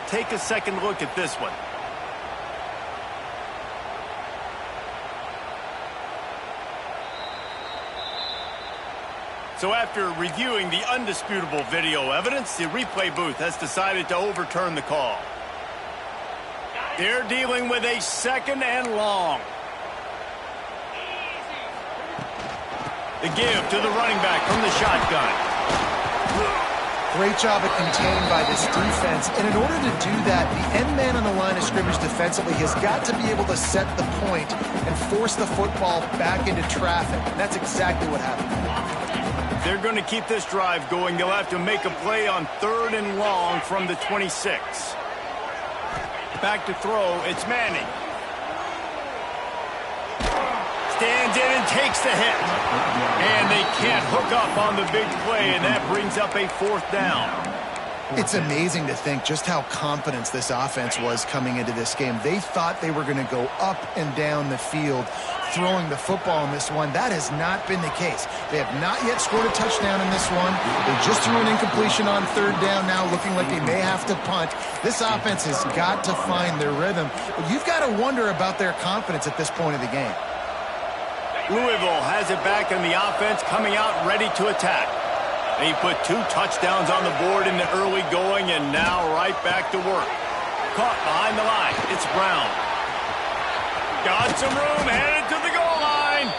to take a second look at this one. So after reviewing the undisputable video evidence, the replay booth has decided to overturn the call. They're dealing with a second and long. The give to the running back from the shotgun. Great job at contained by this defense. And in order to do that, the end man on the line of scrimmage defensively has got to be able to set the point and force the football back into traffic. And that's exactly what happened. They're going to keep this drive going. They'll have to make a play on 3rd and long from the 26. Back to throw, it's Manning. Stands in and takes the hit. And they can't hook up on the big play, and that brings up a 4th down. It's amazing to think just how confident this offense was coming into this game. They thought they were going to go up and down the field throwing the football in this one. That has not been the case. They have not yet scored a touchdown in this one. They just threw an incompletion on 3rd down now, looking like they may have to punt. This offense has got to find their rhythm. But you've got to wonder about their confidence at this point of the game. Louisville has it back in the offense, coming out ready to attack. They put 2 touchdowns on the board in the early going, and now right back to work. Caught behind the line. It's Brown. Got some room, headed to the goal line.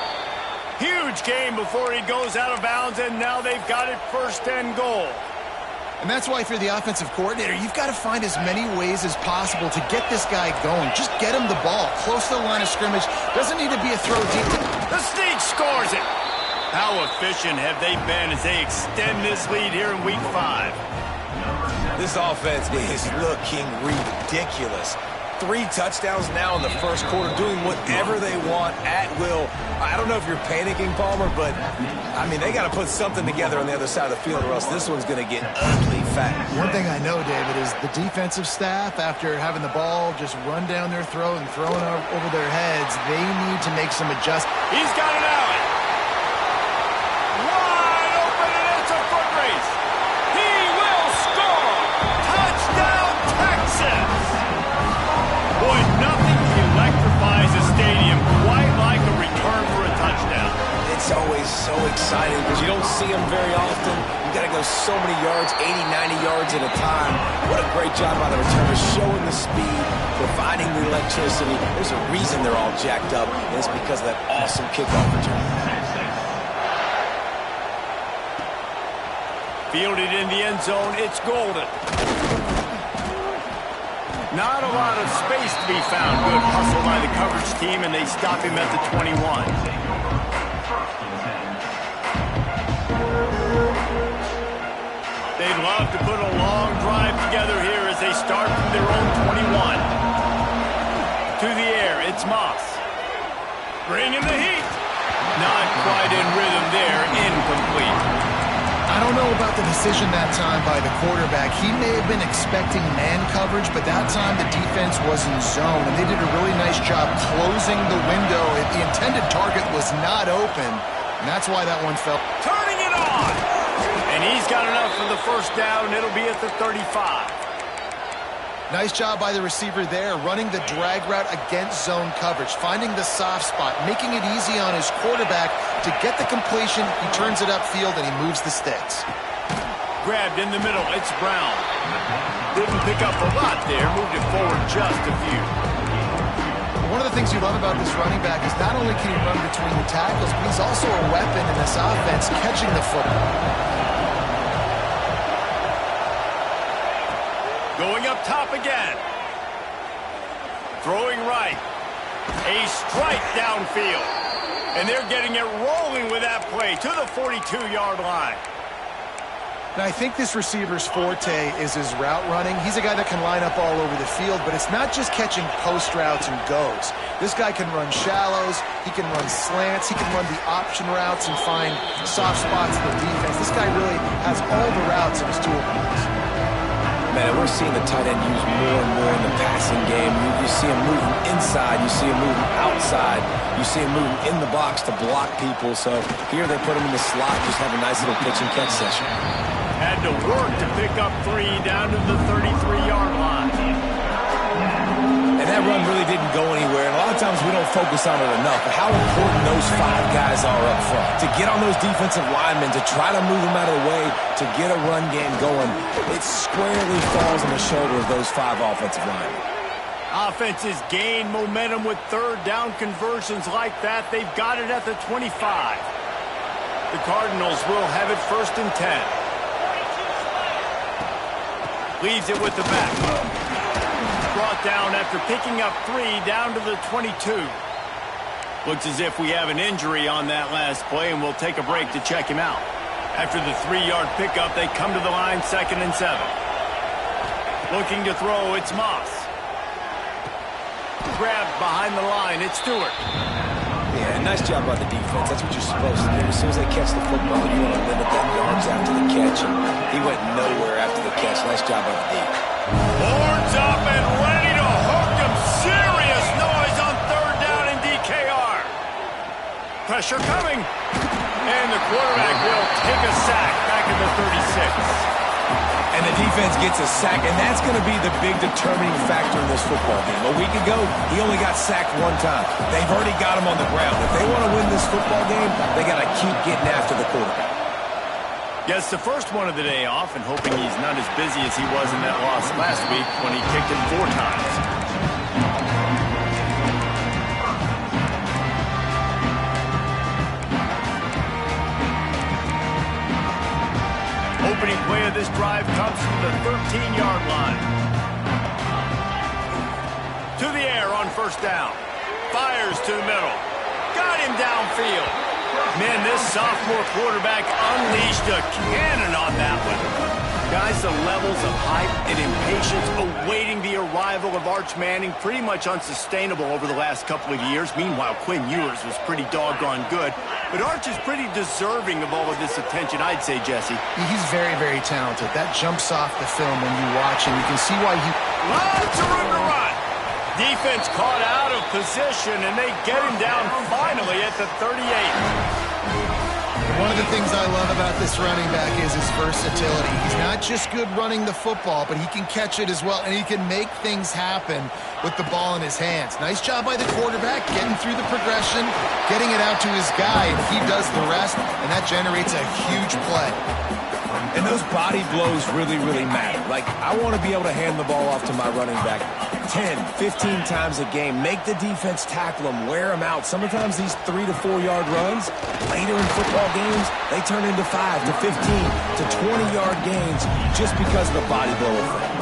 Huge game before he goes out of bounds, and now they've got it 1st and goal. And that's why if you're the offensive coordinator, you've got to find as many ways as possible to get this guy going. Just get him the ball close to the line of scrimmage. Doesn't need to be a throw deep. The Sneak scores it. How efficient have they been as they extend this lead here in Week 5? This offense is looking ridiculous. 3 touchdowns now in the first quarter, doing whatever they want at will. I don't know if you're panicking, Palmer, but, I mean, they got to put something together on the other side of the field, or else this one's going to get ugly fast. One thing I know, David, is the defensive staff, after having the ball just run down their throat and thrown over their heads, they need to make some adjustments. He's got it out. Wide open, and it's a foot race. He will score. Touchdown, Texas. Boy, nothing electrifies a stadium quite like a return for a touchdown. It's always so exciting because you don't see them very often. You got to go so many yards, 80, 90 yards at a time. What a great job by the returners, showing the speed, providing the electricity. There's a reason they're all jacked up, and it's because of that awesome kickoff return. Fielded in the end zone, it's Golden. Not a lot of space to be found. Good hustle by the coverage team, and they stop him at the 21. They'd love to put a long drive together here as they start from their own 21. To the air, it's Moss. Bringing the heat. Not quite in rhythm there, incomplete. I don't know about the decision that time by the quarterback. He may have been expecting man coverage, but that time the defense was in zone, and they did a really nice job closing the window. The intended target was not open, and that's why that one fell. Turning it on! And he's got enough for the 1st down. It'll be at the 35. Nice job by the receiver there, running the drag route against zone coverage, finding the soft spot, making it easy on his quarterback to get the completion. He turns it upfield, and he moves the sticks. Grabbed in the middle, it's Brown. Didn't pick up a lot there, moved it forward just a few. One of the things you love about this running back is not only can he run between the tackles, but he's also a weapon in this offense, catching the football. Going up top again. Throwing right. A strike downfield. And they're getting it rolling with that play to the 42-yard line. Now, I think this receiver's forte is his route running. He's a guy that can line up all over the field, but it's not just catching post routes and goes. This guy can run shallows, he can run slants, he can run the option routes and find soft spots in the defense. This guy really has all the routes in his toolbox. Man, we're seeing the tight end used more and more in the passing game. You see him moving inside, you see him moving outside, you see him moving in the box to block people. So here they put him in the slot, just have a nice little pitch and catch session. Had to work to pick up 3 down to the 33-yard line. focus on it enough, but how important those 5 guys are up front. To get on those defensive linemen, to try to move them out of the way, to get a run game going, it squarely falls on the shoulder of those 5 offensive linemen. Offenses gain momentum with third down conversions like that. They've got it at the 25. The Cardinals will have it 1st and 10. Leaves it with the back. Brought down after picking up 3 down to the 22. Looks as if we have an injury on that last play, and we'll take a break to check him out. After the 3-yard pickup, they come to the line 2nd and 7. Looking to throw, it's Moss. Grabbed behind the line, it's Stewart. Yeah, nice job by the defense. That's what you're supposed to do. As soon as they catch the football, you want to limit them yards after the catch, and he went nowhere after the catch. Nice job by the D. Horns up and ready to hook him. Serious noise on 3rd down in DKR. Pressure coming. And the quarterback will take a sack back in the 36. And the defense gets a sack, and that's going to be the big determining factor in this football game. A week ago, he only got sacked 1 time. They've already got him on the ground. If they want to win this football game, they got to keep getting after the quarterback. Gets the first one of the day off and hoping he's not as busy as he was in that loss last week when he kicked it 4 times. Opening play of this drive comes from the 13-yard line. To the air on 1st down. Fires to the middle. Got him downfield. Man, this sophomore quarterback unleashed a cannon on that one. Guys, the levels of hype and impatience awaiting the arrival of Arch Manning pretty much unsustainable over the last couple of years. Meanwhile, Quinn Ewers was pretty doggone good. But Arch is pretty deserving of all of this attention, I'd say, Jesse. He's very, very talented. That jumps off the film when you watch him. You can see why he... Lots of room to run. Defense caught out of position, and they get him down finally at the 38. One of the things I love about this running back is his versatility. He's not just good running the football, but he can catch it as well, and he can make things happen with the ball in his hands. Nice job by the quarterback, getting through the progression, getting it out to his guy, and he does the rest, and that generates a huge play. And those body blows really, really matter. Like, I want to be able to hand the ball off to my running back 10, 15 times a game. Make the defense tackle them, wear them out. Sometimes these 3 to 4 yard runs, later in football games, they turn into 5 to 15 to 20 yard gains just because of the body blow effect.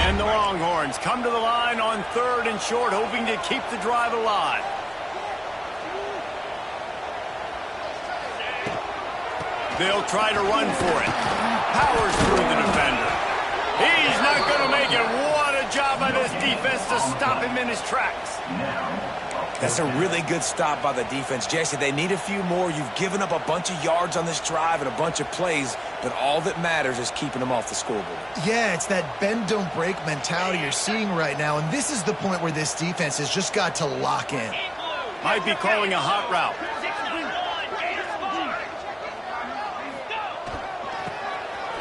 And the Longhorns come to the line on 3rd and short, hoping to keep the drive alive. They'll try to run for it. Powers through the defender. He's not going to make it. What a job by this defense to stop him in his tracks. That's a really good stop by the defense. Jesse, they need a few more. You've given up a bunch of yards on this drive and a bunch of plays, but all that matters is keeping them off the scoreboard. Yeah, it's that bend, don't break mentality you're seeing right now, and this is the point where this defense has just got to lock in. Might be calling a hot route.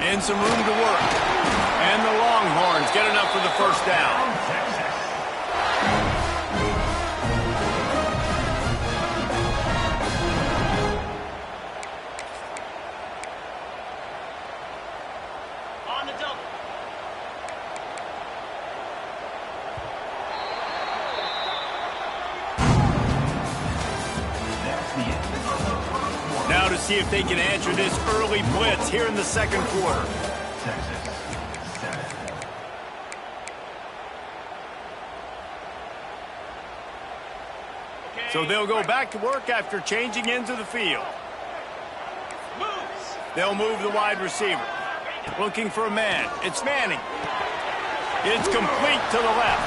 And some room to work. And the Longhorns get enough for the 1st down. On the double. Now to see if they can answer this early blitz here in the 2nd quarter. So they'll go back to work after changing into the field. They'll move the wide receiver. Looking for a man. It's Manning. It's complete to the left.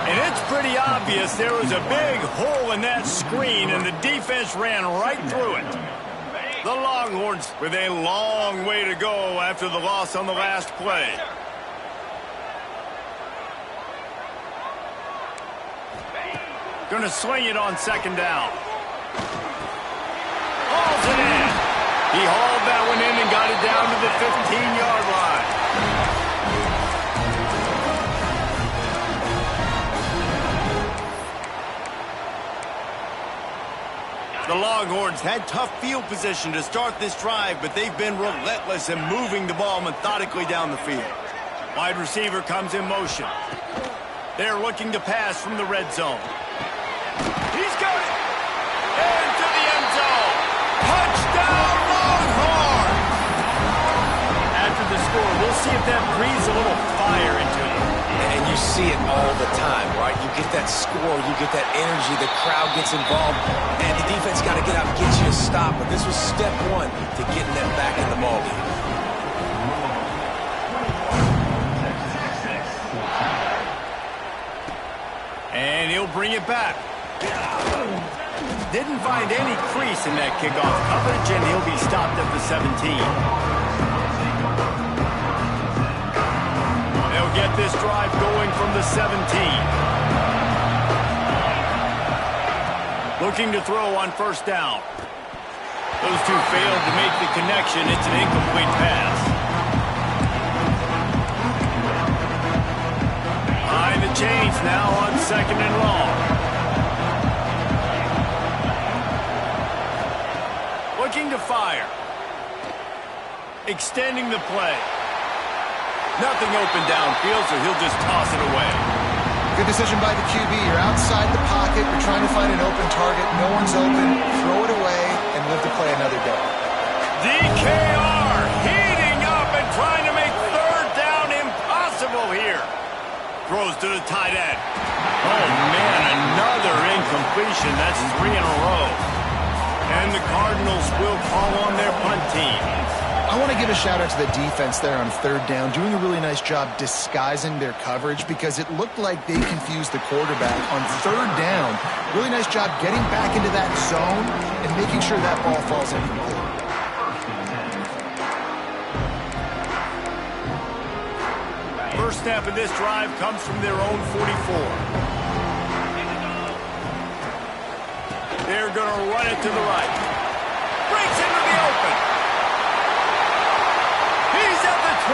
And it's pretty obvious there was a big hole in that screen, and the defense ran right through it. The Longhorns with a long way to go after the loss on the last play. Going to swing it on 2nd down. Hauls it in. He hauled that one in and got it down to the 15-yard line. The Longhorns had tough field position to start this drive, but they've been relentless in moving the ball methodically down the field. Wide receiver comes in motion. They're looking to pass from the red zone. He's got it! Into the end zone! Touchdown, Longhorns! After the score, we'll see if that breathes a little fire into them. And you see it all the time, right? You get that score, you get that energy, the crowd gets involved, and the defense got to get out and get you a stop. But this was step one to getting them back in the ballgame. And he'll bring it back. Didn't find any crease in that kickoff coverage, and he'll be stopped at the 17. They'll get this drive going from the 17. Looking to throw on first down. Those two failed to make the connection. It's an incomplete pass. Behind the chains now on second and long. Looking to fire. Extending the play. Nothing open downfield, so he'll just toss it away. Good decision by the QB. You're outside the pocket. You're trying to find an open target. No one's open. Throw it away and live to play another day. DKR heating up and trying to make third down impossible here. Throws to the tight end. Oh, man, another incompletion. That's 3 in a row. And the Cardinals will call on their punt team. I want to give a shout-out to the defense there on third down, doing a really nice job disguising their coverage because it looked like they confused the quarterback on third down. Really nice job getting back into that zone and making sure that ball falls incomplete. First snap of this drive comes from their own 44. They're going to run it to the right. Breaks into the open. He's at the 20.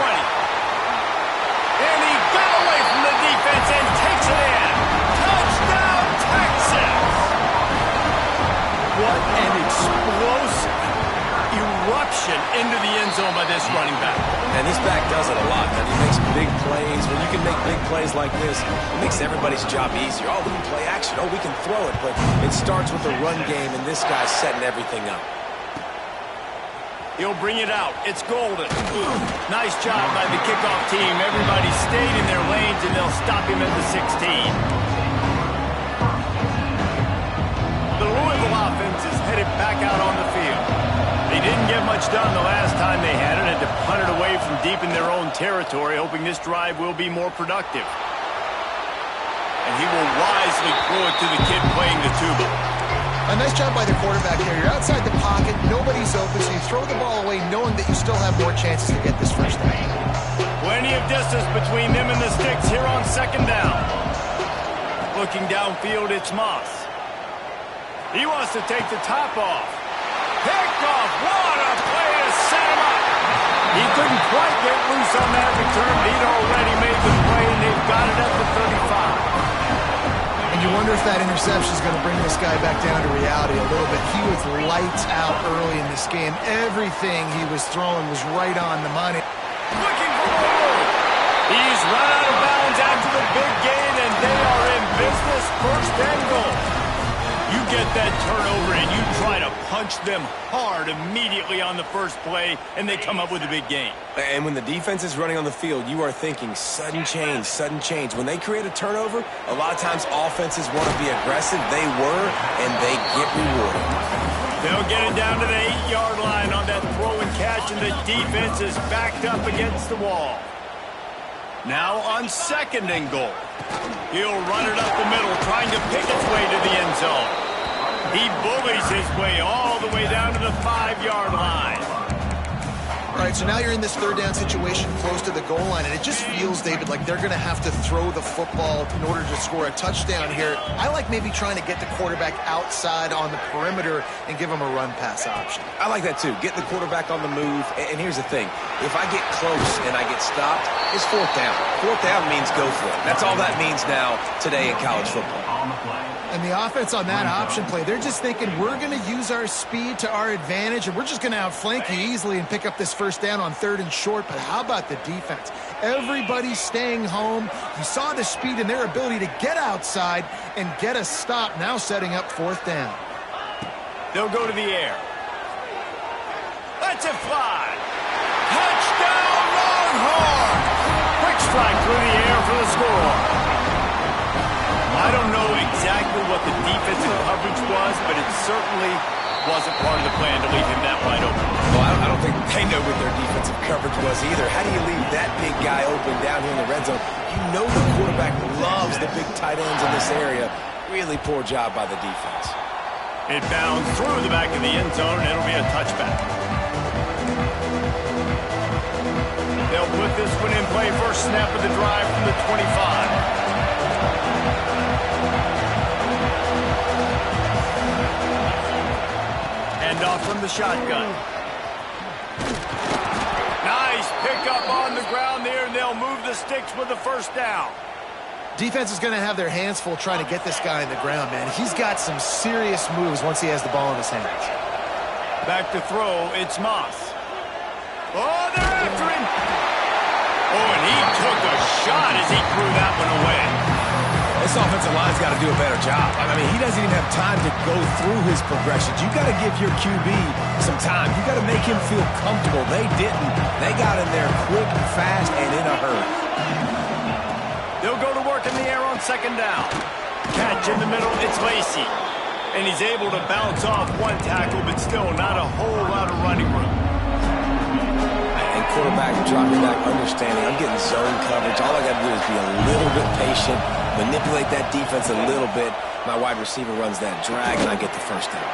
And he got away from the defense and takes it in. Touchdown, Texas! What an explosive eruption into the end zone by this running back. And this back does it a lot. And he makes big plays. When you can make big plays like this, it makes everybody's job easier. Oh, we can play action. Oh, we can throw it. But it starts with the run game, and this guy's setting everything up. He'll bring it out. It's Golden. Nice job by the kickoff team. Everybody stayed in their lanes, and they'll stop him at the 16. The Louisville offense is headed back out on the field. They didn't get much done the last time they had it, had to punt it away from deep in their own territory, hoping this drive will be more productive. And he will wisely throw it to the kid playing the tuba. A nice job by the quarterback there. You're outside the pocket, nobody's open, so you throw the ball away knowing that you still have more chances to get this first down. Plenty of distance between them and the sticks here on second down. Looking downfield, it's Moss. He wants to take the top off. Picked off. What a play to set him up. He couldn't quite get loose on that return. He'd already made the play, and they've got it at the 35. And you wonder if that interception is going to bring this guy back down to reality a little bit. He was lights out early in this game. Everything he was throwing was right on the money. Looking for the goal. He's run out of bounds after the big gain, and they are in business. First and goal. You get that turnover, and you try to punch them hard immediately on the first play, and they come up with a big gain. And when the defense is running on the field, you are thinking sudden change, sudden change. When they create a turnover, a lot of times offenses want to be aggressive. They were, and they get rewarded. They'll get it down to the 8-yard line on that throw and catch, and the defense is backed up against the wall. Now on second and goal. He'll run it up the middle, trying to pick its way to the end zone. He bullies his way all the way down to the 5-yard line. All right, so now you're in this third down situation close to the goal line, and it just feels, David, like they're going to have to throw the football in order to score a touchdown here. I like maybe trying to get the quarterback outside on the perimeter and give him a run-pass option. I like that, too. Get the quarterback on the move. And here's the thing. If I get close and I get stopped, it's fourth down. Fourth down means go for it. That's all that means now today in college football. And the offense on that option play, they're just thinking we're going to use our speed to our advantage, and we're just going to outflank you easily and pick up this first down on 3rd and short. But how about the defense? Everybody's staying home. You saw the speed and their ability to get outside and get a stop, now setting up 4th down. They'll go to the air. Let's it fly. Touchdown, Longhorn! Quick strike through the air for the score. I don't know exactly what the defensive coverage was, but it certainly wasn't part of the plan to leave him that wide open. Well, I don't think they know what their defensive coverage was either. How do you leave that big guy open down here in the red zone? You know the quarterback loves the big tight ends in this area. Really poor job by the defense. It bounds through the back of the end zone, and it'll be a touchback. They'll put this one in play. First snap of the drive from the 25. Hand off from the shotgun. Nice pickup on the ground there, and they'll move the sticks with the first down. Defense is going to have their hands full trying to get this guy in the ground, man. He's got some serious moves once he has the ball in his hands. Back to throw, it's Moss. Oh, they're after him. Oh, and he took a shot as he threw that one away. This offensive line's got to do a better job. I mean, he doesn't even have time to go through his progressions. You got to give your QB some time. You got to make him feel comfortable. They didn't. They got in there quick, fast, and in a hurry. They'll go to work in the air on 2nd down. Catch in the middle, it's Lacy. And he's able to bounce off one tackle, but still not a whole lot of running room. And quarterback dropping back, understanding I'm getting zone coverage. All I got to do is be a little bit patient, manipulate that defense a little bit. My wide receiver runs that drag, and I get the first down.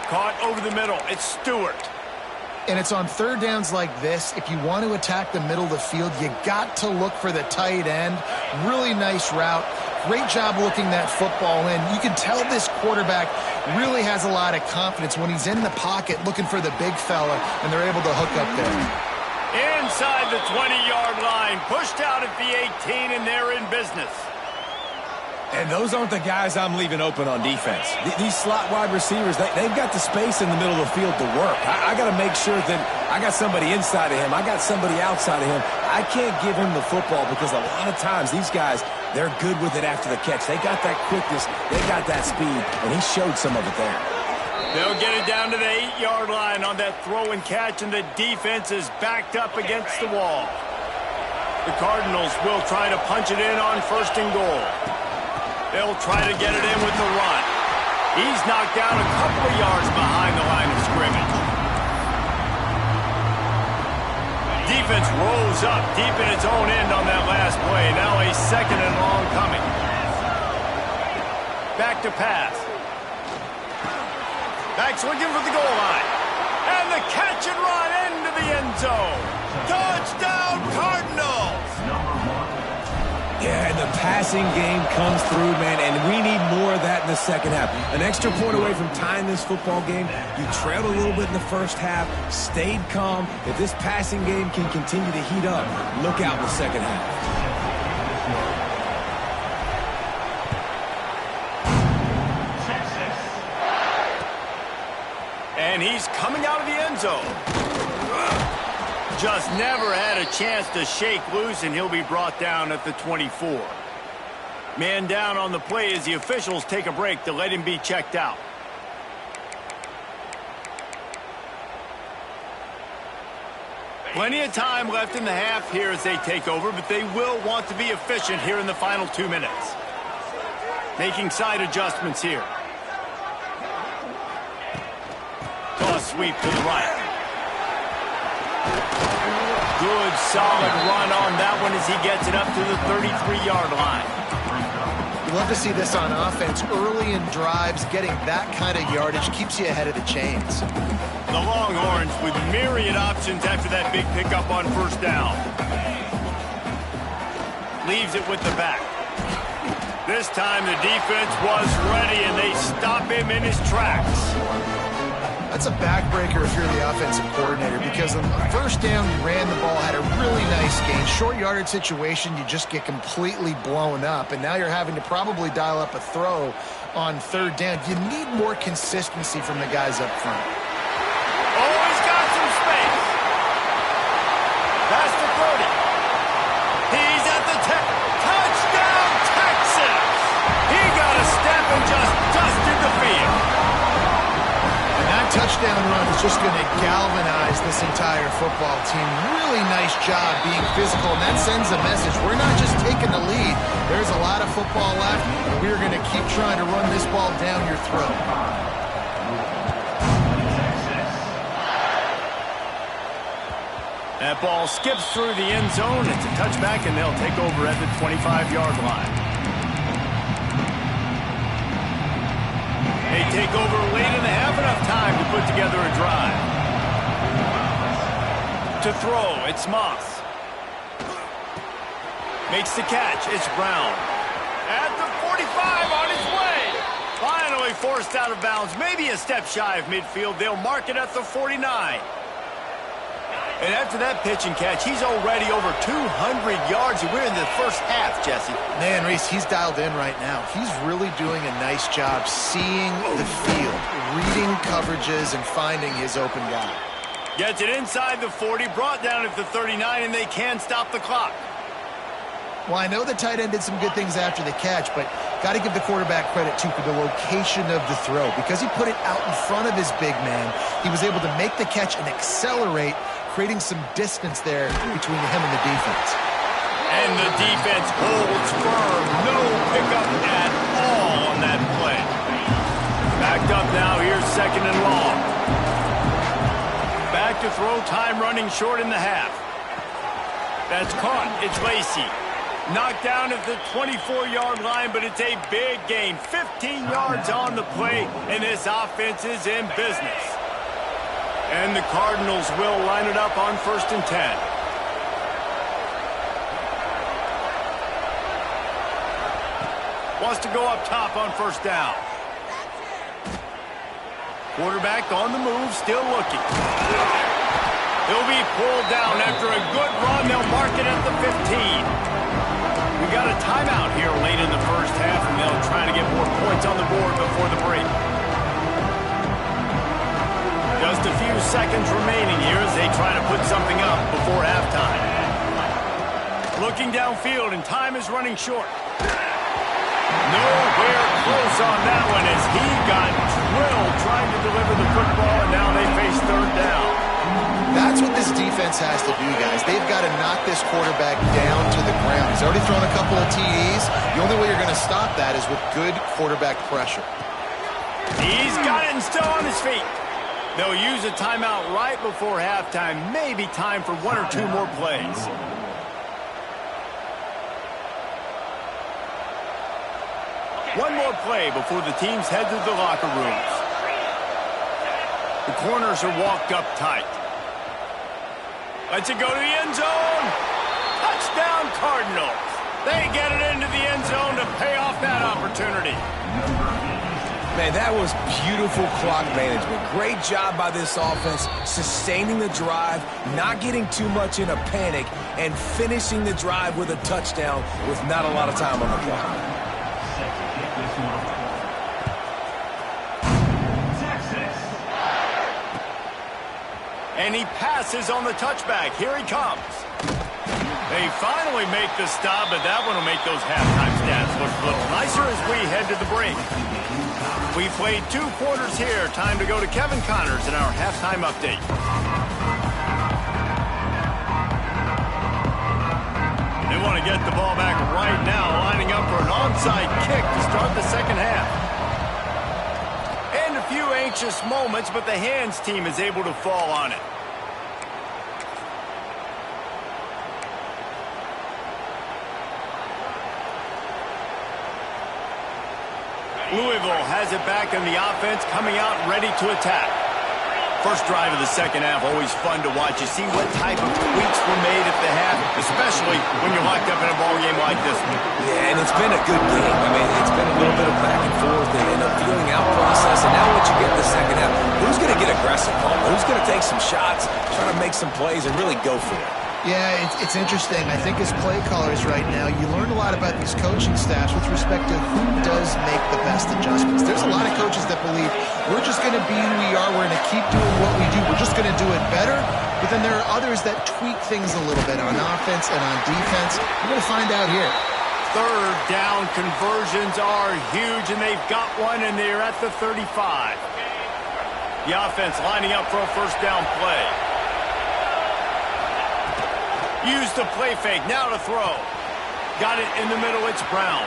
Caught over the middle, it's Stewart. And it's on 3rd downs like this. If you want to attack the middle of the field, you got to look for the tight end. Really nice route. Great job looking that football in. You can tell this quarterback really has a lot of confidence when he's in the pocket looking for the big fella, and they're able to hook up there. Inside the 20-yard line, pushed out at the 18, and they're in business. And those aren't the guys I'm leaving open on defense. These slot wide receivers, they've got the space in the middle of the field to work. I got to make sure that I got somebody inside of him. I got somebody outside of him. I can't give him the football because a lot of times these guys, they're good with it after the catch. They got that quickness. They got that speed, and he showed some of it there. They'll get it down to the 8-yard line on that throw and catch, and the defense is backed up against the wall. The Cardinals will try to punch it in on 1st and goal. They'll try to get it in with the run. He's knocked down a couple of yards behind the line of scrimmage. Defense rolls up deep in its own end on that last play. Now a 2nd and long coming. Back to pass. Back's looking for the goal line. And the catch and run into the end zone. Touchdown, Cardinals! Yeah, and the passing game comes through, man, and we need more of that in the second half. An extra point away from tying this football game. You trailed a little bit in the first half, stayed calm. If this passing game can continue to heat up, look out in the second half. And he's coming out of the end zone. Just never had a chance to shake loose, and he'll be brought down at the 24. Man down on the play as the officials take a break to let him be checked out. Plenty of time left in the half here as they take over, but they will want to be efficient here in the final 2 minutes. Making side adjustments here. Toss sweep to the right. Good, solid run on that one as he gets it up to the 33-yard line. You love to see this on offense. Early in drives, getting that kind of yardage keeps you ahead of the chains. The Longhorns with myriad options after that big pickup on 1st down. Leaves it with the back. This time the defense was ready, and they stop him in his tracks. That's a backbreaker if you're the offensive coordinator, because on first down, you ran the ball, had a really nice gain. Short yardage situation, you just get completely blown up, and now you're having to probably dial up a throw on third down. You need more consistency from the guys up front. Oh, he's got some space. That's the 30. He's at the 10. Touchdown, Texas! He got a step and just dusted the field. And that touchdown run is just going to galvanize this entire football team. Really nice job being physical, and that sends a message. We're not just taking the lead. There's a lot of football left, and we're going to keep trying to run this ball down your throat. That ball skips through the end zone. It's a touchback, and they'll take over at the 25-yard line. They take over late in the half, enough time to put together a drive. To throw, it's Moss. Makes the catch, it's Brown. At the 45, on his way. Finally forced out of bounds, maybe a step shy of midfield. They'll mark it at the 49. And after that pitch and catch, he's already over 200 yards. We're in the first half, Jesse. Man, Reese, he's dialed in right now. He's really doing a nice job seeing the field, reading coverages, and finding his open guy. Gets it inside the 40, brought down at the 39, and they can stop the clock. Well, I know the tight end did some good things after the catch, but got to give the quarterback credit, too, for the location of the throw. Because he put it out in front of his big man, he was able to make the catch and accelerate, creating some distance there between him and the defense. And the defense holds firm. No pickup at all on that play. Backed up now. Here's second and long. Back to throw. Time running short in the half. That's caught. It's Lacy. Knocked down at the 24-yard line, but it's a big gain. 15 yards on the play, and this offense is in business. And the Cardinals will line it up on 1st and 10. Wants to go up top on first down. Quarterback on the move, still looking. He'll be pulled down after a good run. They'll mark it at the 15. We got a timeout here late in the first half, and they'll try to get more points on the board before the break. Just a few seconds remaining here as they try to put something up before halftime. Looking downfield, and time is running short. Nowhere close on that one as he got drilled trying to deliver the football, and now they face third down. That's what this defense has to do, guys. They've got to knock this quarterback down to the ground. He's already thrown a couple of TDs. The only way you're going to stop that is with good quarterback pressure. He's got it and still on his feet. They'll use a timeout right before halftime. Maybe time for one or two more plays. One more play before the teams head to the locker rooms. The corners are walked up tight. Lets it go to the end zone. Touchdown, Cardinals. They get it into the end zone to pay off that opportunity. Man, that was beautiful clock management. Great job by this offense, sustaining the drive, not getting too much in a panic, and finishing the drive with a touchdown with not a lot of time on the clock. And he passes on the touchback. Here he comes. They finally make the stop, but that one will make those halftime stats look a little nicer as we head to the break. We played 2 quarters here. Time to go to Kevin Connors in our halftime update. They want to get the ball back right now, lining up for an onside kick to start the second half. And a few anxious moments, but the hands team is able to fall on it. Louisville has it back in the offense, coming out ready to attack. First drive of the second half, always fun to watch. You see what type of tweaks were made at the half, especially when you're locked up in a ball game like this one. Yeah, and it's been a good game. I mean, it's been a little bit of back and forth and a feeling out process. And now what you get in the second half, who's going to get aggressive, Paul? Who's going to take some shots, try to make some plays, and really go for it? Yeah, it's interesting. I think as play callers right now, you learn a lot about these coaching staffs with respect to who does make the best adjustments. There's a lot of coaches that believe we're just going to be who we are. We're going to keep doing what we do. We're just going to do it better. But then there are others that tweak things a little bit on offense and on defense. We're going to find out here. Third down conversions are huge, and they've got one, and they're at the 35. The offense lining up for a first down play. Use the play fake, now to throw. Got it in the middle, it's Brown.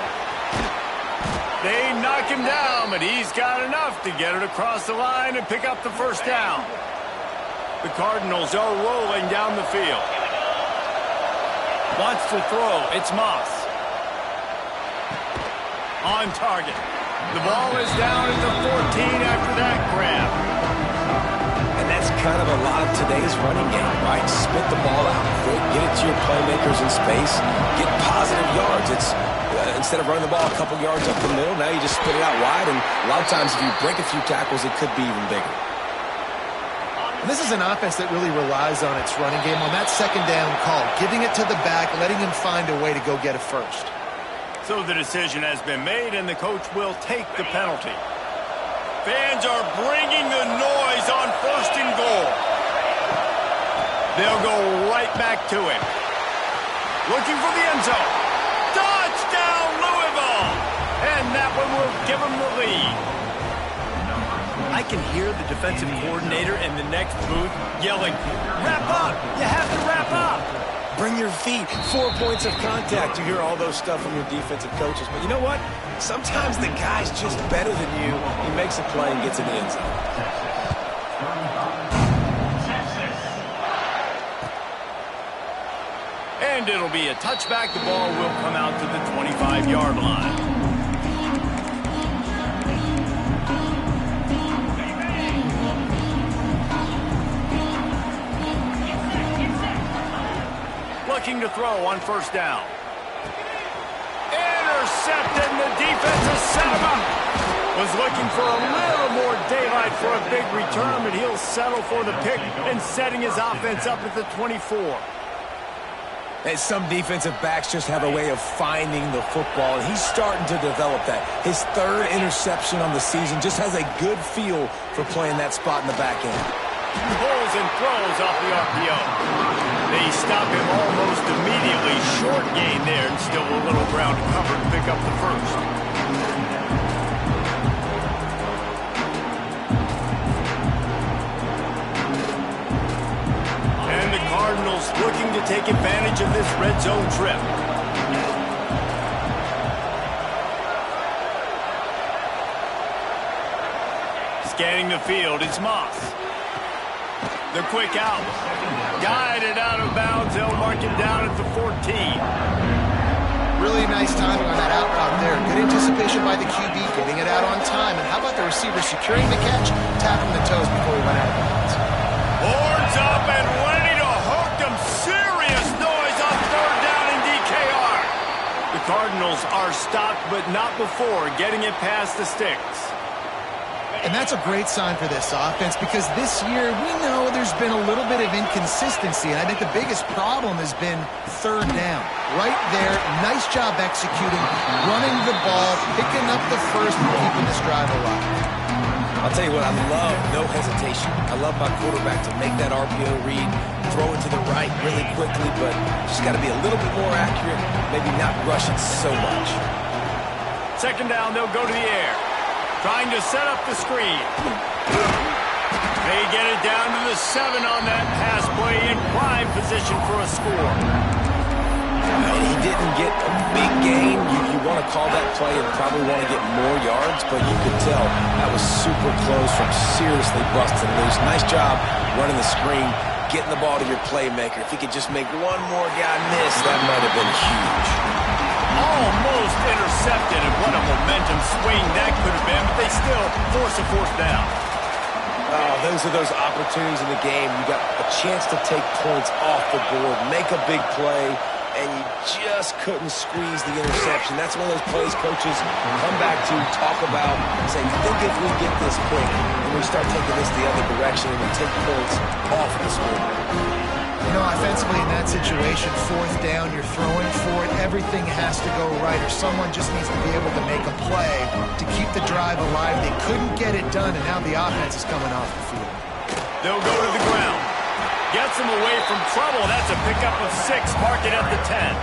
They knock him down, but he's got enough to get it across the line and pick up the first down. The Cardinals are rolling down the field. Wants to throw, it's Moss. On target. The ball is down at the 14 after that grab. And that's kind of a lot of today's running game, right? Spit the ball out quick, get it to your playmakers in space, get positive yards. It's instead of running the ball a couple yards up the middle, now you just spit it out wide, and a lot of times if you break a few tackles, it could be even bigger. And this is an offense that really relies on its running game on that second down call, giving it to the back, letting him find a way to go get a first. So the decision has been made, and the coach will take the penalty. Fans are bringing the noise on first and goal. They'll go right back to him. Looking for the end zone. Touchdown, Louisville! And that one will give them the lead. I can hear the defensive coordinator in the next booth yelling, "Wrap up! You have to wrap up!" Bring your feet, 4 points of contact. You hear all those stuff from your defensive coaches. But you know what? Sometimes the guy's just better than you. He makes a play and gets in the end zone. And it'll be a touchback. The ball will come out to the 25-yard line. Looking to throw on first down. Intercepted, and the defense has set him up. Was looking for a little more daylight for a big return, but he'll settle for the pick and setting his offense up at the 24. And some defensive backs just have a way of finding the football, and he's starting to develop that. His third interception on the season, just has a good feel for playing that spot in the back end. Pulls and throws off the RPO. They stop him almost immediately. Short gain there, and still a little ground to cover to pick up the first. And the Cardinals looking to take advantage of this red zone trip. Scanning the field, it's Moss. The quick out. Guided out of bounds. They'll mark him down at the 14. Really nice timing on that out route there. Good anticipation by the QB, getting it out on time. And how about the receiver securing the catch, tapping the toes before he went out of bounds. Horns up and ready to hook them. Serious noise on third down in DKR. The Cardinals are stopped, but not before getting it past the sticks. And that's a great sign for this offense because this year we know there's been a little bit of inconsistency. And I think the biggest problem has been third down. Right there, nice job executing, running the ball, picking up the first, and keeping this drive alive. I'll tell you what, I love no hesitation. I love my quarterback to make that RPO read, throw it to the right really quickly, but just got to be a little bit more accurate, maybe not rush it so much. Second down, they'll go to the air. Trying to set up the screen. They get it down to the 7 on that pass play in prime position for a score. And he didn't get a big gain. You want to call that play and probably want to get more yards, but you could tell that was super close from seriously busting loose. Nice job running the screen, getting the ball to your playmaker. If he could just make one more guy miss, that might have been huge. Almost intercepted, and what a momentum swing that could have been, but they still force a fourth down. Oh, those are those opportunities in the game. You got a chance to take points off the board, make a big play, and you just couldn't squeeze the interception. That's one of those plays coaches come back to, talk about, and say, think if we get this quick, and we start taking this the other direction, and we take points off the score. You know, offensively in that situation, fourth down, you're throwing for it, everything has to go right, or someone just needs to be able to make a play to keep the drive alive. They couldn't get it done, and now the offense is coming off the field. They'll go to the ground. Gets him away from trouble. That's a pickup of 6. Mark it at the 10.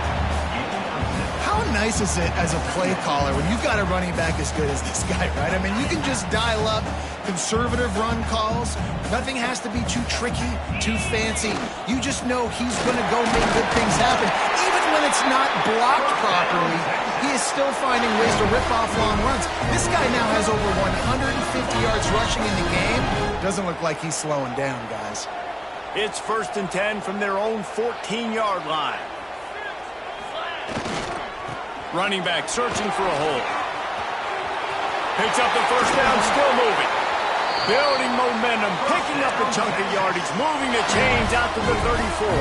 How nice is it as a play caller when you've got a running back as good as this guy, right? I mean, you can just dial up conservative run calls. Nothing has to be too tricky, too fancy. You just know he's going to go make good things happen. Even when it's not blocked properly, he is still finding ways to rip off long runs. This guy now has over 150 yards rushing in the game. Doesn't look like he's slowing down, guys. It's 1st and 10 from their own 14-yard line. Running back searching for a hole. Picks up the first down, still moving. Building momentum, picking up a chunk of yardage, moving the chains out to the 34.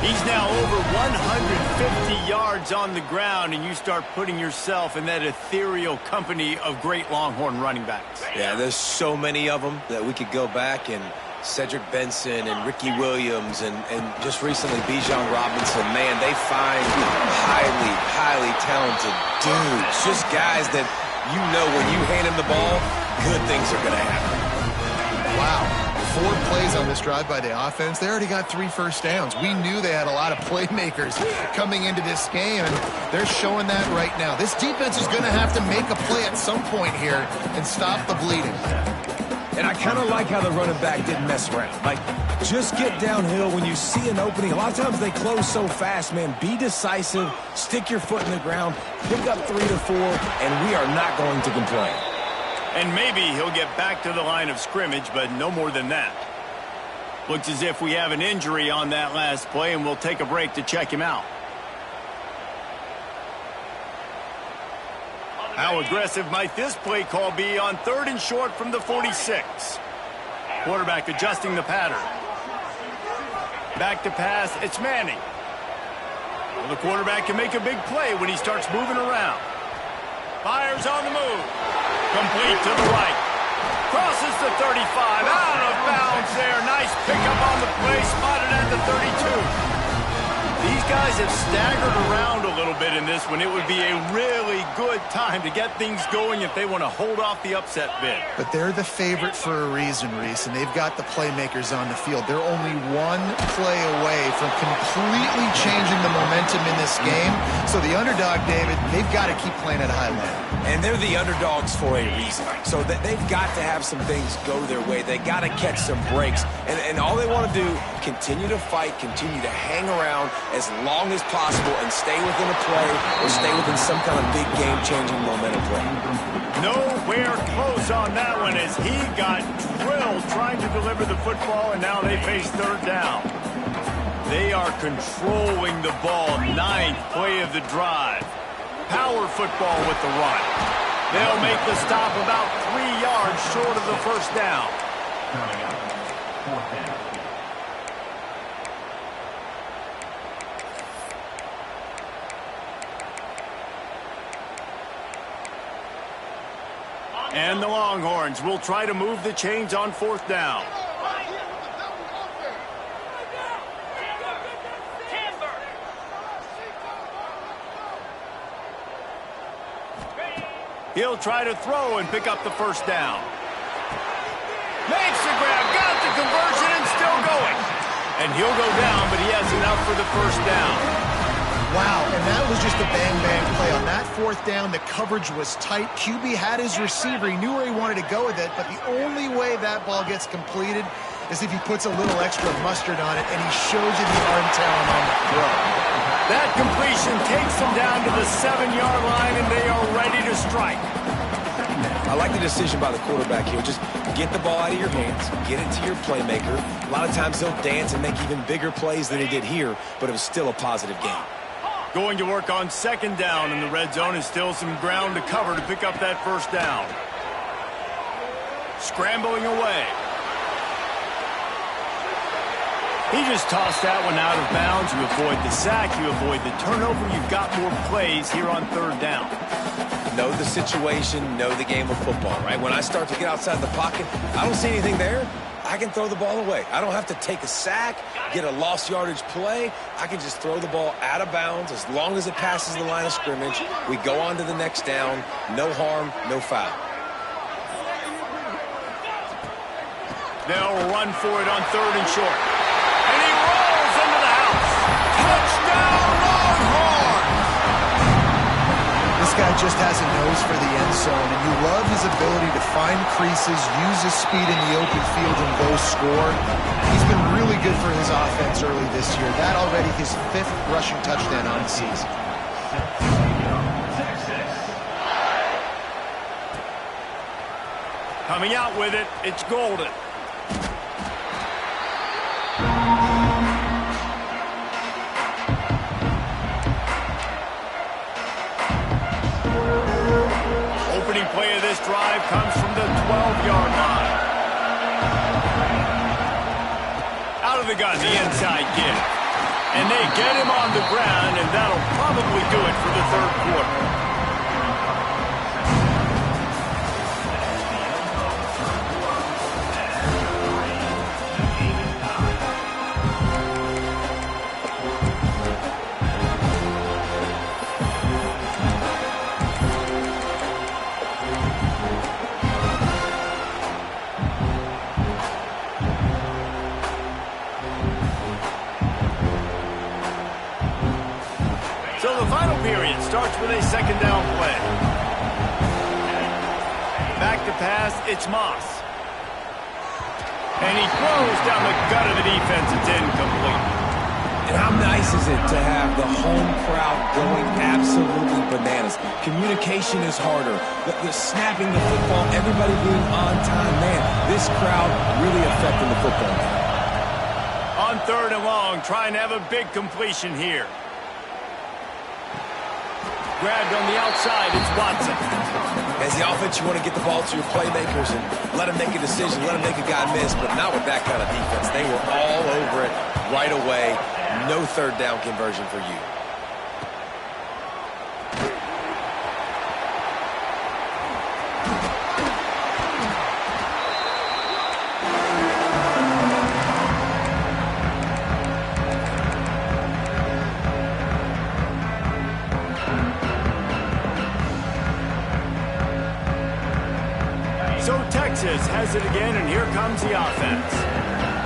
He's now over 150 yards on the ground, and you start putting yourself in that ethereal company of great Longhorn running backs. Yeah, there's so many of them that we could go back, and Cedric Benson and Ricky Williams and just recently Bijan Robinson. Man, they find highly, highly talented dudes. Just guys that you know when you hand them the ball, good things are going to happen. Wow. 4 plays on this drive by the offense. They already got 3 first downs. We knew they had a lot of playmakers coming into this game, and they're showing that right now. This defense is going to have to make a play at some point here and stop the bleeding. And I kind of like how the running back didn't mess around. Like, just get downhill when you see an opening. A lot of times they close so fast, man. Be decisive, stick your foot in the ground, pick up 3 to 4, and we are not going to complain. And maybe he'll get back to the line of scrimmage, but no more than that. Looks as if we have an injury on that last play, and we'll take a break to check him out. How aggressive might this play call be on 3rd and short from the 46? Quarterback adjusting the pattern. Back to pass, it's Manning. Well, the quarterback can make a big play when he starts moving around. Fires on the move. Complete to the right. Crosses the 35. Out of bounds there. Nice pickup on the play. Spotted at the 32. These guys have staggered around a little bit in this one. It would be a really good time to get things going if they want to hold off the upset bid. But they're the favorite for a reason, Reese, and they've got the playmakers on the field. They're only 1 play away from completely changing the momentum in this game. So the underdog, David, they've got to keep playing at a high level. And they're the underdogs for a reason. So that they've got to have some things go their way. They got to catch some breaks. And all they want to do, continue to fight, continue to hang around as long as possible and stay within a play or stay within some kind of big game-changing momentum play. Nowhere close on that one as he got drilled trying to deliver the football, and now they face 3rd down. They are controlling the ball. 9th play of the drive. Power football with the run. They'll make the stop about 3 yards short of the first down. And the Longhorns will try to move the chains on 4th down. He'll try to throw and pick up the first down. Makes the grab, got the conversion, and still going. And he'll go down, but he has enough for the first down. Wow, and that was just a bang-bang play. On that 4th down, the coverage was tight. QB had his receiver. He knew where he wanted to go with it, but the only way that ball gets completed is if he puts a little extra mustard on it, and he shows you the arm talent on the throw. That completion takes them down to the 7-yard line, and they are ready to strike. I like the decision by the quarterback here. Just get the ball out of your hands, get it to your playmaker. A lot of times he'll dance and make even bigger plays than he did here, but it was still a positive game. Going to work on 2nd down in the red zone, and still some ground to cover to pick up that first down. Scrambling away. He just tossed that one out of bounds. You avoid the sack, you avoid the turnover. You've got more plays here on third down. Know the situation, know the game of football, right? When I start to get outside the pocket, I don't see anything there. I can throw the ball away. I don't have to take a sack, get a lost yardage play. I can just throw the ball out of bounds as long as it passes the line of scrimmage. We go on to the next down. No harm, no foul. They'll run for it on third and short. And he rolls into the house. Touchdown, Longhorns! This guy just has a nose for the end zone, and you love his ability to find creases, use his speed in the open field, and go score. He's been really good for his offense early this year. That already his 5th rushing touchdown on the season. Coming out with it, it's Golden. Opening play of this drive comes from the 12-yard line. Out of the gun, the inside give. And they get him on the ground, and that'll probably do it for the third quarter. So the final period starts with a second down play. Back to pass, it's Moss. And he throws down the gut of the defense. It's incomplete. And how nice is it to have the home crowd going absolutely bananas? Communication is harder. The snapping the football, everybody being on time. Man, this crowd really affecting the football game. On third and long, trying to have a big completion here. Grabbed on the outside, it's Watson. As the offense, you want to get the ball to your playmakers and let them make a decision, let them make a guy miss, but not with that kind of defense. They were all over it right away. No third down conversion for you. So Texas has it again, and here comes the offense.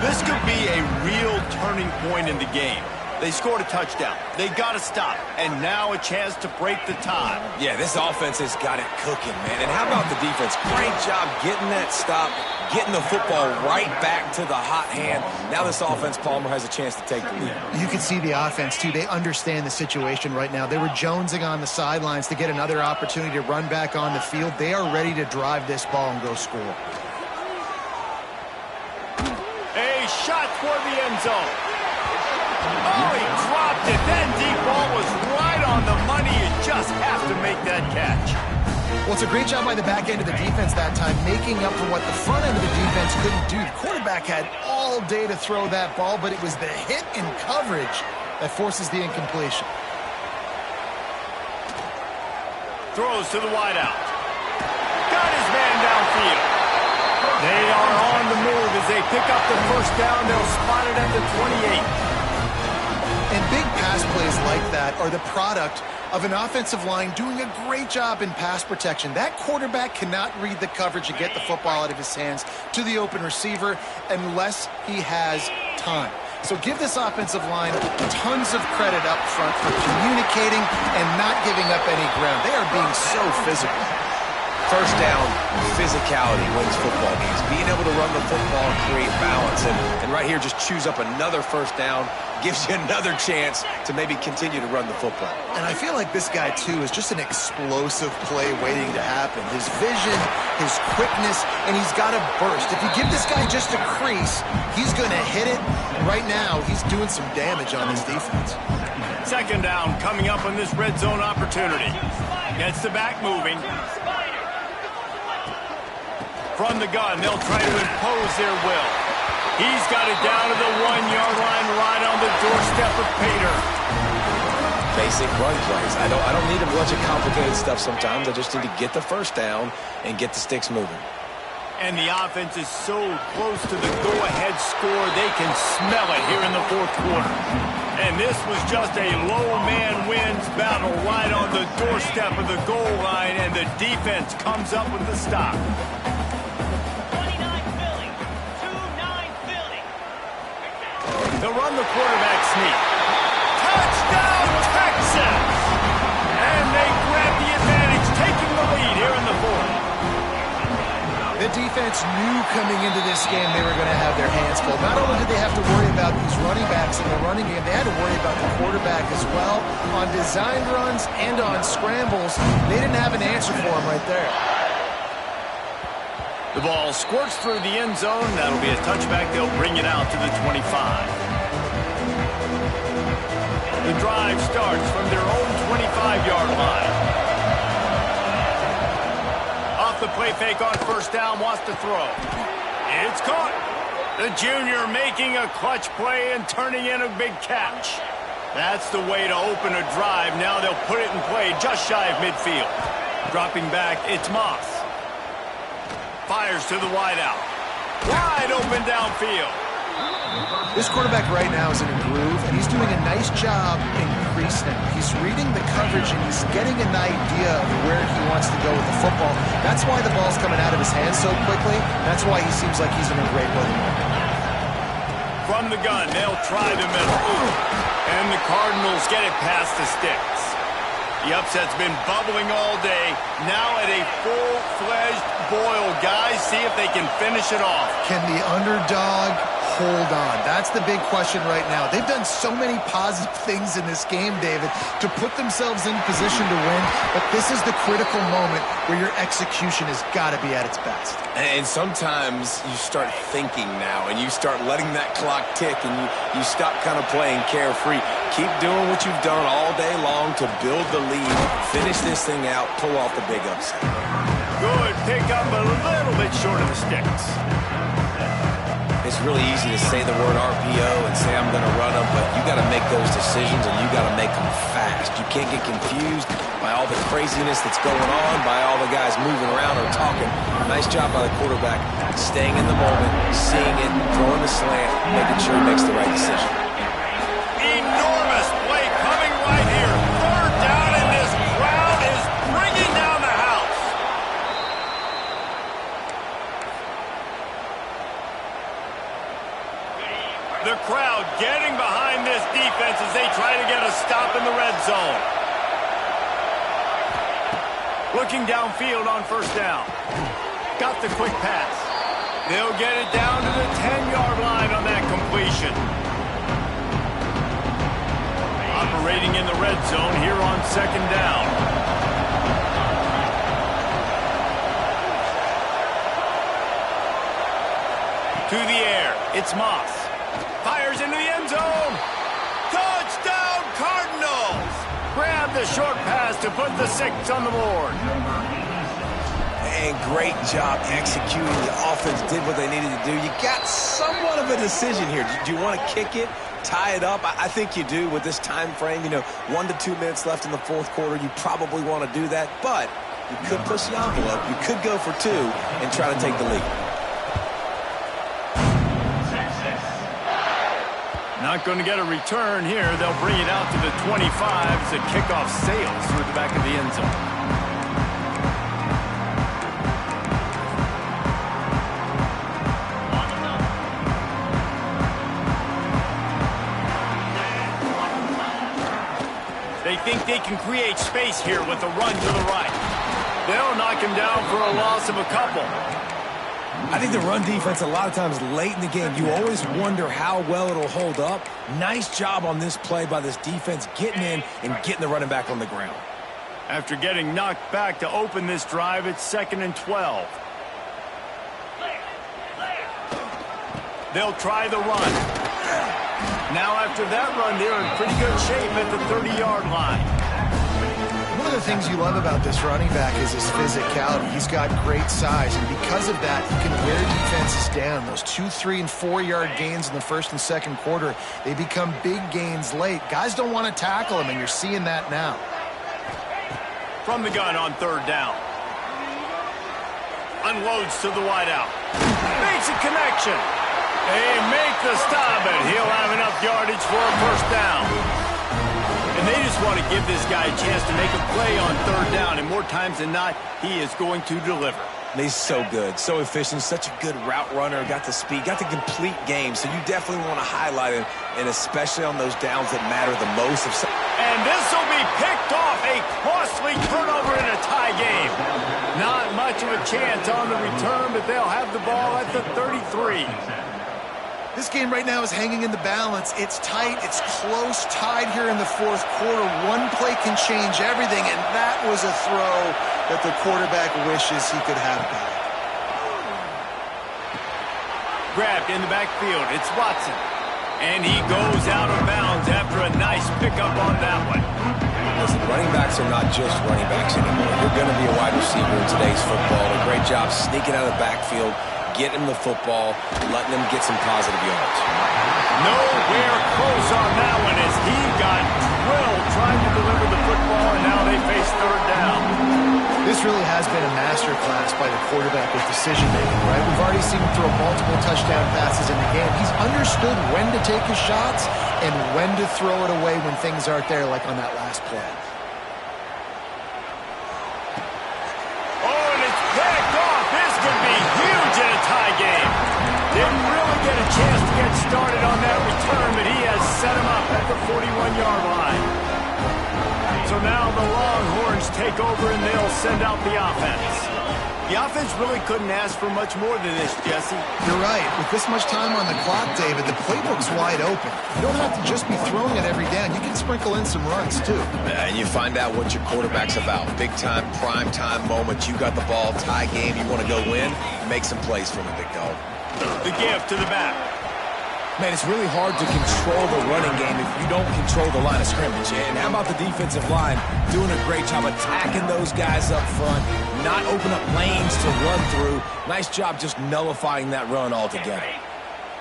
This could be a real turning point in the game. They scored a touchdown. They got to stop. And now a chance to break the tie. Yeah, this offense has got it cooking, man. And how about the defense? Great job getting that stop, getting the football right back to the hot hand. Now this offense, Palmer, has a chance to take the lead. You can see the offense, too. They understand the situation right now. They were jonesing on the sidelines to get another opportunity to run back on the field. They are ready to drive this ball and go score. A shot toward the end zone. Oh, he dropped it. That deep ball was right on the money. You just have to make that catch. Well, it's a great job by the back end of the defense that time, making up for what the front end of the defense couldn't do. The quarterback had all day to throw that ball, but it was the hit in coverage that forces the incompletion. Throws to the wideout. Got his man downfield. They are on the move as they pick up the first down. They'll spot it at the 28. And big pass plays like that are the product of an offensive line doing a great job in pass protection. That quarterback cannot read the coverage and get the football out of his hands to the open receiver unless he has time. So give this offensive line tons of credit up front for communicating and not giving up any ground. They are being so physical. First down, physicality wins football games. Being able to run the football and create balance. And right here, just choose up another first down. Gives you another chance to maybe continue to run the football. And I feel like this guy, too, is just an explosive play waiting to happen. His vision, his quickness, and he's got a burst. If you give this guy just a crease, he's going to hit it. And right now, he's doing some damage on this defense. Second down coming up on this red zone opportunity. Gets the back moving. From the gun, they'll try to impose their will. He's got it down to the 1-yard line right on the doorstep of Pater. Basic run plays. I don't need a bunch of complicated stuff sometimes. I just need to get the first down and get the sticks moving. And the offense is so close to the go-ahead score, they can smell it here in the fourth quarter. And this was just a low-man wins battle right on the doorstep of the goal line, and the defense comes up with the stop. 29 Philly, 2-9 Philly. They'll run the quarterback sneak. Touchdown, Texas! And they grab the advantage, taking the lead here in the fourth. The defense knew coming into this game they were going to have their hands full. Not only did they have to worry about these running backs in the running game, they had to worry about the quarterback as well. On design runs and on scrambles, they didn't have an answer for him right there. The ball squirts through the end zone. That'll be a touchback. They'll bring it out to the 25. The drive starts from their own 25-yard line. Off the play fake on first down, wants to throw. It's caught. The junior making a clutch play and turning in a big catch. That's the way to open a drive. Now they'll put it in play just shy of midfield. Dropping back, it's Moss. Fires to the wideout. Wide open downfield. This quarterback right now is in a groove, and he's doing a nice job increasing it. He's reading the coverage, and he's getting an idea of where he wants to go with the football. That's why the ball's coming out of his hands so quickly. That's why he seems like he's in a great way. From the gun, they'll try the middle. And the Cardinals get it past the sticks. The upset's been bubbling all day. Now at a full-fledged boil. Guys, see if they can finish it off. Can the underdog hold on? That's the big question right now. They've done so many positive things in this game, David, to put themselves in position to win, but this is the critical moment where your execution has got to be at its best. And sometimes you start thinking now, and you start letting that clock tick, and you stop kind of playing carefree. Keep doing what you've done all day long to build the lead, finish this thing out, pull off the big upset. Good pick up, a little bit short of the sticks. It's really easy to say the word RPO and say I'm going to run them, but you got to make those decisions and you got to make them fast. You can't get confused by all the craziness that's going on, by all the guys moving around or talking. Nice job by the quarterback, staying in the moment, seeing it, throwing the slant, making sure he makes the right decision. Enormous play coming right here. Third down, and this crowd is bringing down the house. The crowd getting behind this defense as they try to get a stop in the red zone. Looking downfield on first down. Got the quick pass. They'll get it down to the 10-yard line on that completion. Operating in the red zone here on second down. To the air, it's Moss. Fires into the end zone. Touchdown, Cardinals! Grab the short pass to put the 6 on the board. And great job executing. The offense did what they needed to do. You got somewhat of a decision here. Do you want to kick it, tie it up? I think you do with this time frame. 1 to 2 minutes left in the fourth quarter. You probably want to do that, but you could push the envelope. You could go for 2 and try to take the lead. Not going to get a return here. They'll bring it out to the 25 as the kickoff sails through the back of the end zone. They think they can create space here with a run to the right. They'll knock him down for a loss of a couple. I think the run defense, a lot of times late in the game, you always wonder how well it'll hold up. Nice job on this play by this defense, getting in and getting the running back on the ground. After getting knocked back to open this drive, it's 2nd and 12. They'll try the run. Now after that run, they're in pretty good shape at the 30-yard line. of the things you love about this running back is his physicality. He's got great size, and because of that, he can wear defenses down. Those 2, 3, and 4-yard gains in the first and second quarter, they become big gains late. Guys don't want to tackle him, and you're seeing that now. From the gun on third down. Unloads to the wideout. Makes a connection. They make the stop, and he'll have enough yardage for a first down. And they just want to give this guy a chance to make a play on third down, and more times than not, he is going to deliver. He's so good, so efficient, such a good route runner, got the speed, got the complete game, so you definitely want to highlight him, and especially on those downs that matter the most. And this will be picked off, a costly turnover in a tie game. Not much of a chance on the return, but they'll have the ball at the 33. This game right now is hanging in the balance. It's tight, it's close, tied here in the fourth quarter. One play can change everything, and that was a throw that the quarterback wishes he could have back. Grabbed in the backfield, it's Watson. And he goes out of bounds after a nice pickup on that one. Listen, running backs are not just running backs anymore. You're going to be a wide receiver in today's football. A great job sneaking out of the backfield, getting him the football, letting him get some positive yards. Nowhere close on that one as he got drilled trying to deliver the football, and now they face third down. This really has been a masterclass by the quarterback with decision-making, right? We've already seen him throw multiple touchdown passes in the game. He's understood when to take his shots and when to throw it away when things aren't there, like on that last play. Oh, and it's picked off. This could be huge in a tie game. Didn't really get a chance to get started on that return, but he has set him up at the 41-yard line. So now the Longhorns take over and they'll send out the offense. The offense really couldn't ask for much more than this, Jesse. You're right. With this much time on the clock, David, the playbook's wide open. You don't have to just be throwing it every down. You can sprinkle in some runs, too. And you find out what your quarterback's about. Big-time, prime-time moment. You got the ball, tie game, you want to go win, make some plays for the big dog. The give to the back. Man, it's really hard to control the running game if you don't control the line of scrimmage. And how about the defensive line doing a great job attacking those guys up front, not open up lanes to run through. Nice job just nullifying that run altogether.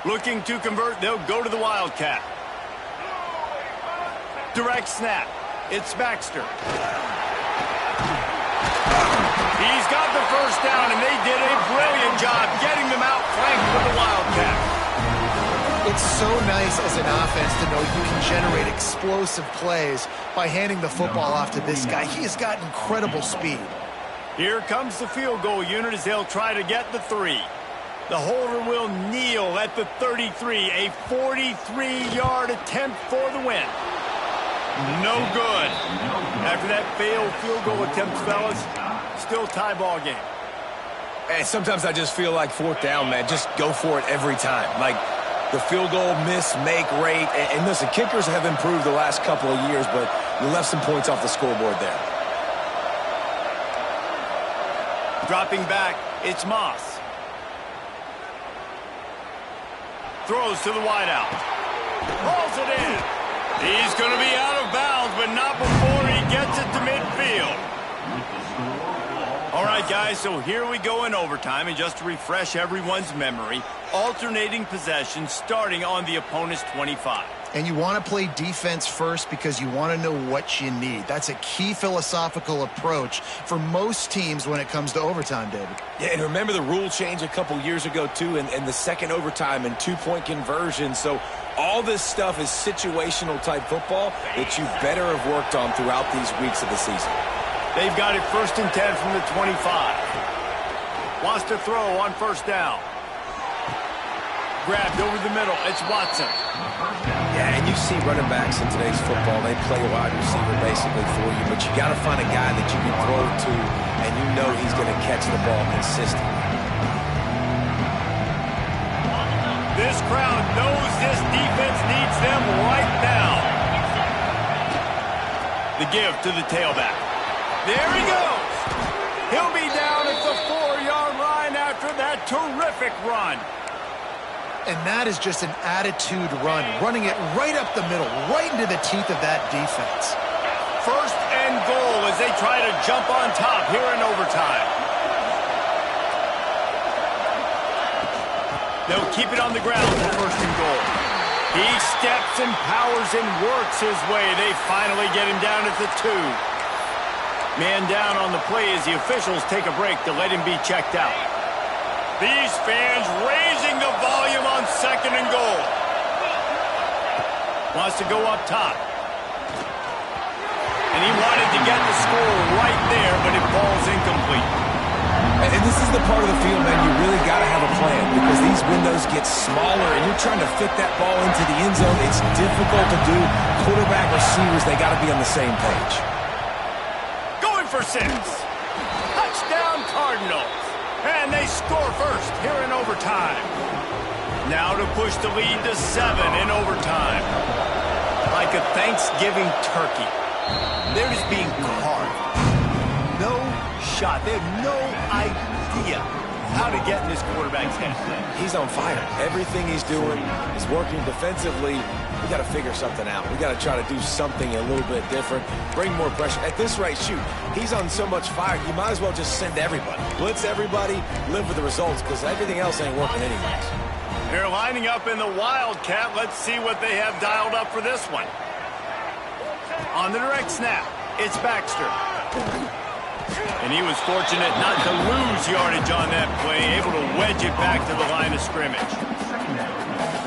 Looking to convert, they'll go to the Wildcat. Direct snap. It's Baxter. He's got the first down, and they did a brilliant job getting them out flanked with the Wildcat. It's so nice as an offense to know you can generate explosive plays by handing the football off to this guy. He has got incredible speed. Here comes the field goal unit as they'll try to get the 3. The holder will kneel at the 33. A 43-yard attempt for the win. No good. After that failed field goal attempt, fellas, still tie ball game. And sometimes I just feel like fourth down, man. Just go for it every time. Like, the field goal miss-make rate. And listen, kickers have improved the last couple of years, but you left some points off the scoreboard there. Dropping back, it's Moss. Throws to the wideout. Hauls it in. He's going to be out of bounds, but not before he gets it to midfield. All right, guys, so here we go in overtime, and just to refresh everyone's memory, alternating possession starting on the opponent's 25. And you want to play defense first because you want to know what you need. That's a key philosophical approach for most teams when it comes to overtime, David. Yeah, and remember the rule change a couple years ago, too, and the second overtime and two-point conversion. So all this stuff is situational-type football that you better have worked on throughout these weeks of the season. They've got it 1st and 10 from the 25. Wants to throw on first down. Grabbed over the middle. It's Watson. Yeah, and you see running backs in today's football. They play wide receiver basically for you, but you got to find a guy that you can throw to, and you know he's going to catch the ball consistently. This crowd knows this defense needs them right now. The give to the tailback. There he goes. He'll be down at the 4-yard line after that terrific run. And that is just an attitude run, running it right up the middle, right into the teeth of that defense. First and goal as they try to jump on top here in overtime. They'll keep it on the ground for first and goal. He steps and powers and works his way. They finally get him down at the 2. Man down on the play as the officials take a break to let him be checked out. These fans raising the volume on second and goal. Wants to go up top. And he wanted to get the score right there, but it falls incomplete. And this is the part of the field, man, you really got to have a plan because these windows get smaller and you're trying to fit that ball into the end zone. It's difficult to do. Quarterback, receivers, they got to be on the same page. Going for 6. Touchdown Cardinals. And they score first here in overtime. Now to push the lead to 7 in overtime. Like a Thanksgiving turkey. They're just being carved. No shot. They have no idea how to get in this quarterback's head. He's on fire. Everything he's doing is working defensively. We got to figure something out. We got to try to do something a little bit different. Bring more pressure. At this rate, shoot, he's on so much fire, you might as well just send everybody. Blitz everybody, live with the results, because everything else ain't working anyways. They're lining up in the Wildcat. Let's see what they have dialed up for this one. On the direct snap, it's Baxter. And he was fortunate not to lose yardage on that play, able to wedge it back to the line of scrimmage.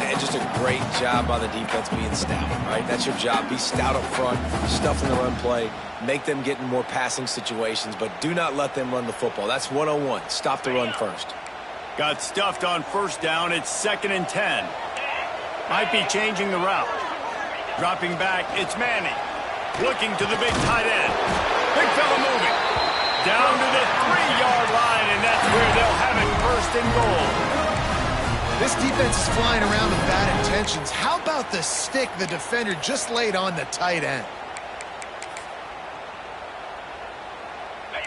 And just a great job by the defense being stout, right? That's your job. Be stout up front, stuff in the run play, make them get in more passing situations, but do not let them run the football. That's 101. Stop the run first. Got stuffed on first down. It's 2nd and 10. Might be changing the route. Dropping back, it's Manning. Looking to the big tight end. Big fella moving. Down to the 3-yard line, and that's where they'll have it, first and goal. This defense is flying around with bad intentions. How about the stick the defender just laid on the tight end?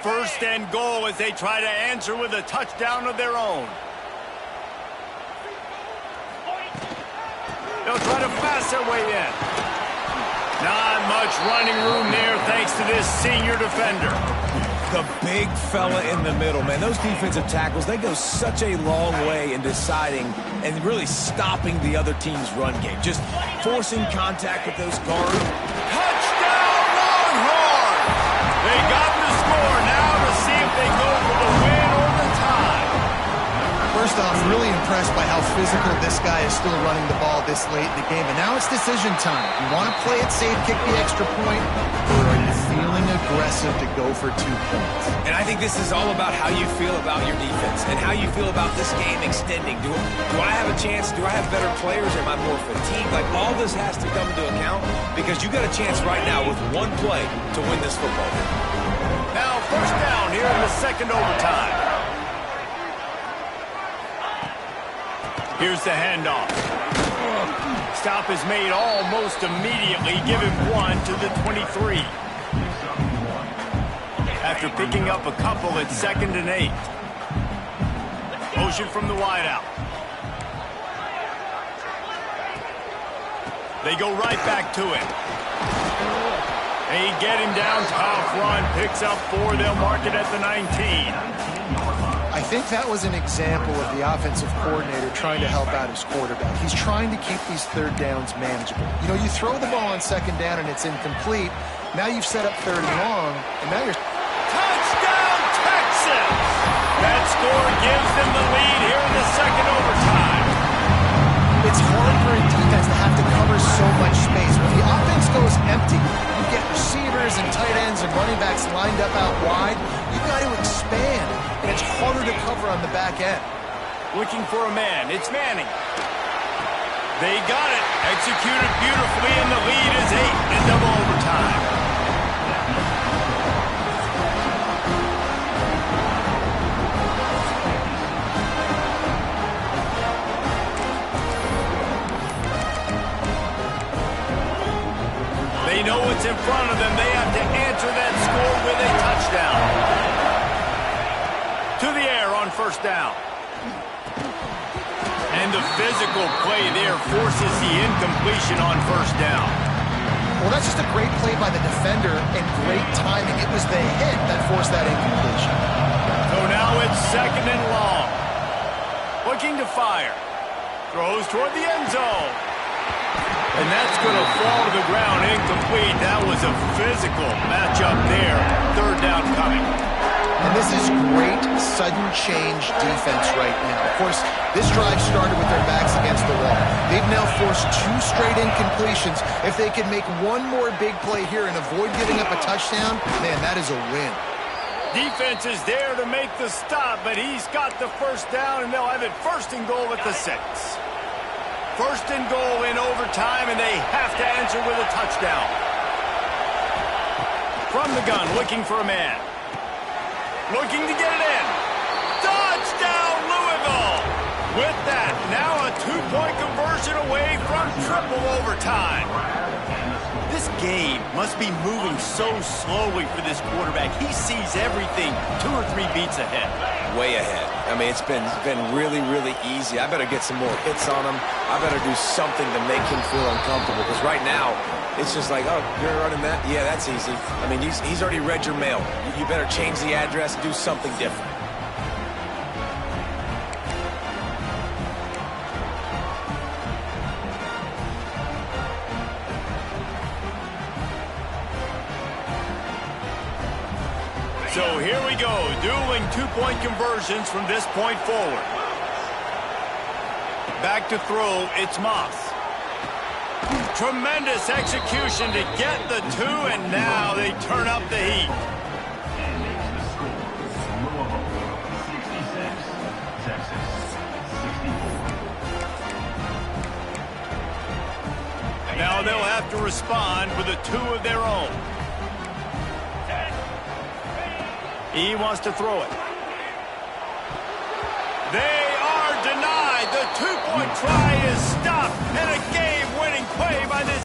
First and goal as they try to answer with a touchdown of their own. They'll try to pass their way in. Not much running room there thanks to this senior defender. The big fella in the middle, man. Those defensive tackles, they go such a long way in deciding and really stopping the other team's run game. Just forcing contact with those guards. Touchdown, Longhorns! They got the score now to see if they go for the win or the tie. First off, really impressed by how physical this guy is still running the ball this late in the game. And now it's decision time. You want to play it safe, kick the extra point, or are you feeling aggressive to go for 2 points? And I think this is all about how you feel about your defense and how you feel about this game extending. Do I have a chance? Do I have better players? Am I more fatigued? Like, all this has to come into account because you got a chance right now with 1 play to win this football game. Now first down here in the 2nd overtime. Here's the handoff. Stop is made almost immediately. Give him 1 to the 23. After picking up a couple, it's 2nd and 8. Motion from the wideout. They go right back to it. They get him down, tough run, picks up 4. They'll mark it at the 19. I think that was an example of the offensive coordinator trying to help out his quarterback. He's trying to keep these 3rd downs manageable. You know, you throw the ball on 2nd down and it's incomplete. Now you've set up 3rd and long, and now you're... Touchdown, Texas! That score gives them the lead here in the 2nd overtime. It's hard for a defense to have to cover so much space. When the offense goes empty, you get receivers and tight ends and running backs lined up out wide. You've got to expand, and it's harder to cover on the back end. Looking for a man. It's Manning. They got it. Executed beautifully, and the lead is 8 in double overtime. They know what's in front of them. They have to answer that score with a touchdown. To the air on first down. And the physical play there forces the incompletion on first down. Well, that's just a great play by the defender and great timing. It was the hit that forced that incompletion. So now it's 2nd and long. Looking to fire. Throws toward the end zone. And that's going to fall to the ground incomplete. That was a physical matchup there. 3rd down coming. And this is great sudden change defense right now. Of course, this drive started with their backs against the wall. They've now forced 2 straight incompletions. If they can make one more big play here and avoid giving up a touchdown, man, that is a win. Defense is there to make the stop, but he's got the 1st down, and they'll have it 1st and goal at the 6. 1st and goal in overtime, and they have to answer with a touchdown. From the gun, looking for a man. Looking to get it in. Touchdown, Louisville! With that, now a 2-point conversion away from triple overtime. This game must be moving so slowly for this quarterback. He sees everything 2 or 3 beats ahead. Way ahead. I mean, it's been really, really easy. I better get some more hits on him. I better do something to make him feel uncomfortable, because right now, it's just like, oh, you're running that? Yeah, that's easy. I mean, he's already read your mail. You better change the address, do something different. So here we go, dueling 2-point conversions from this point forward. Back to throw, it's Moss. Tremendous execution to get the 2, and now they turn up the heat. Now they'll have to respond with a 2 of their own. He wants to throw it. They are denied. The 2-point try is stopped, and a game-winning play by this